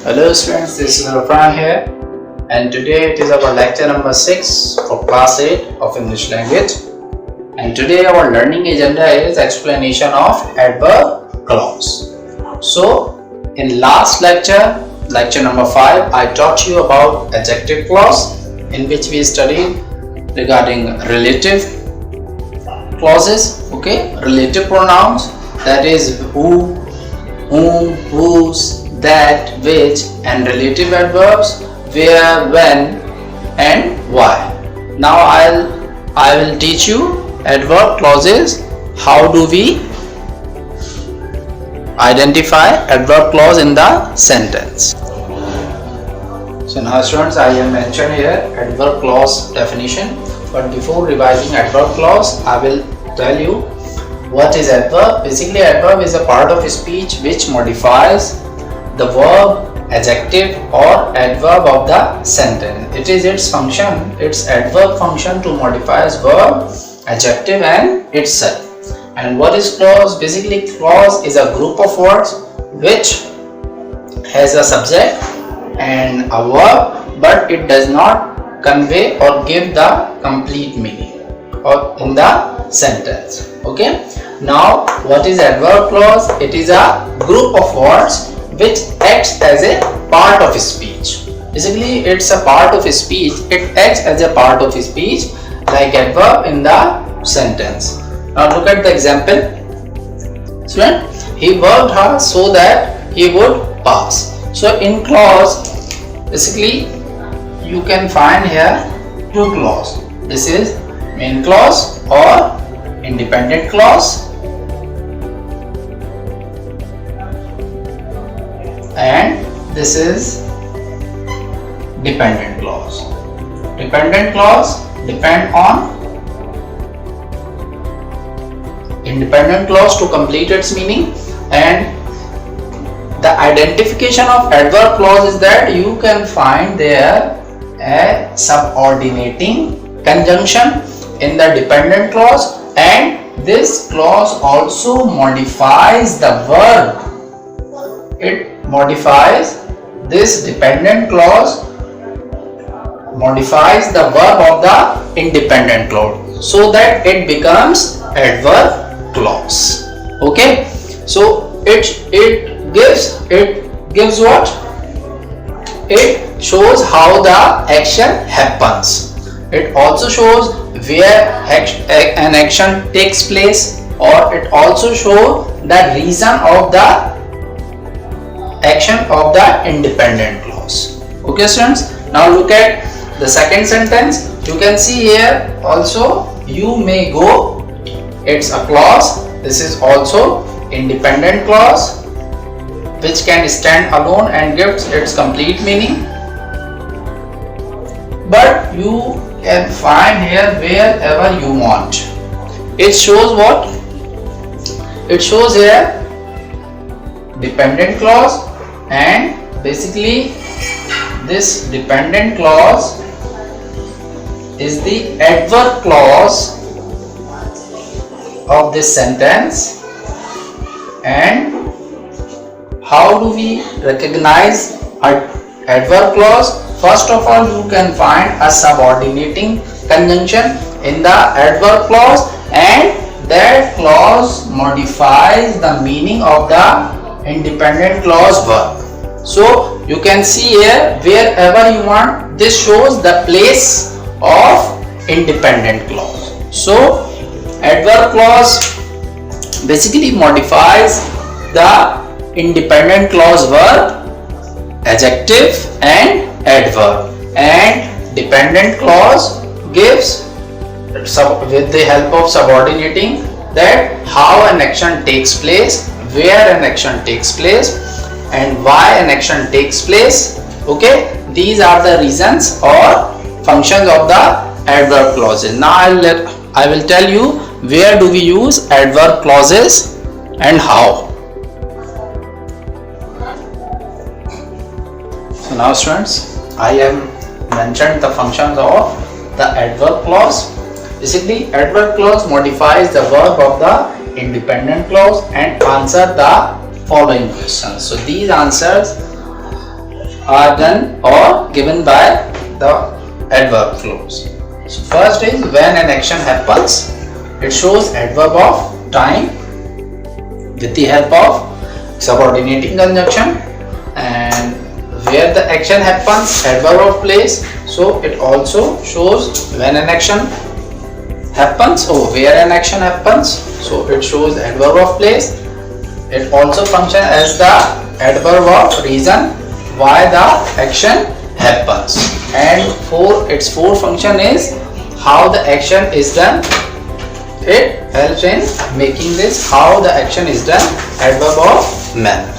Hello students, this is Irfan here, and today it is our lecture number 6 for class 8 of English language. And today our learning agenda is explanation of adverb clause. So in last lecture, lecture number 5, I taught you about adjective clause, in which we studied regarding relative clauses, okay, relative pronouns, that is who, whom, whose, that, which, and relative adverbs where, when, and why. Now I will teach you adverb clauses. How do we identify adverb clause in the sentence? So now students, I have mentioned here adverb clause definition, but before revising adverb clause, I will tell you what is adverb. Basically, adverb is a part of speech which modifies the verb, adjective or adverb of the sentence. It is its function, its adverb function to modify verb, adjective and itself. And what is clause? Basically, clause is a group of words which has a subject and a verb, but it does not convey or give the complete meaning or in the sentence. Okay. Now, what is adverb clause? It is a group of words which acts as a part of speech. Basically, it's a part of speech. It acts as a part of speech like adverb in the sentence. Now look at the example. Student, he worked hard so that he would pass. So in clause, basically you can find here two clause. This is main clause or independent clause, and this is dependent clause. Dependent clause depend on independent clause to complete its meaning, and the identification of adverb clause is that you can find there a subordinating conjunction in the dependent clause, and this clause also modifies the verb. It modifies, this dependent clause modifies the verb of the independent clause so that it becomes adverb clause. Okay, so it gives what? It shows how the action happens. It also shows where an action takes place, or it also shows the reason of the action of the independent clause. Okay students, now look at the second sentence. You can see here also you may go. It's a clause. This is also independent clause which can stand alone and gives its complete meaning, but you can find here wherever you want. It shows what? It shows here dependent clause, and basically this dependent clause is the adverb clause of this sentence. And how do we recognize an adverb clause? First of all, you can find a subordinating conjunction in the adverb clause, and that clause modifies the meaning of the independent clause verb. So you can see here wherever you want, this shows the place of independent clause. So adverb clause basically modifies the independent clause verb, adjective and adverb, and dependent clause gives, with the help of subordinating, that how an action takes place, where an action takes place, and why an action takes place. Okay, these are the reasons or functions of the adverb clauses. Now I will tell you where do we use adverb clauses and how. So now students, I have mentioned the functions of the adverb clause. Basically, adverb clause modifies the verb of the independent clause and answer the following questions. So these answers are done or given by the adverb clause. So first is when an action happens, it shows adverb of time with the help of subordinating conjunction, and where the action happens, adverb of place. So it also shows when an action happens or where an action happens, so it shows adverb of place. It also functions as the adverb of reason why the action happens, and its fourth function is how the action is done. It helps in making this how the action is done adverb of manner.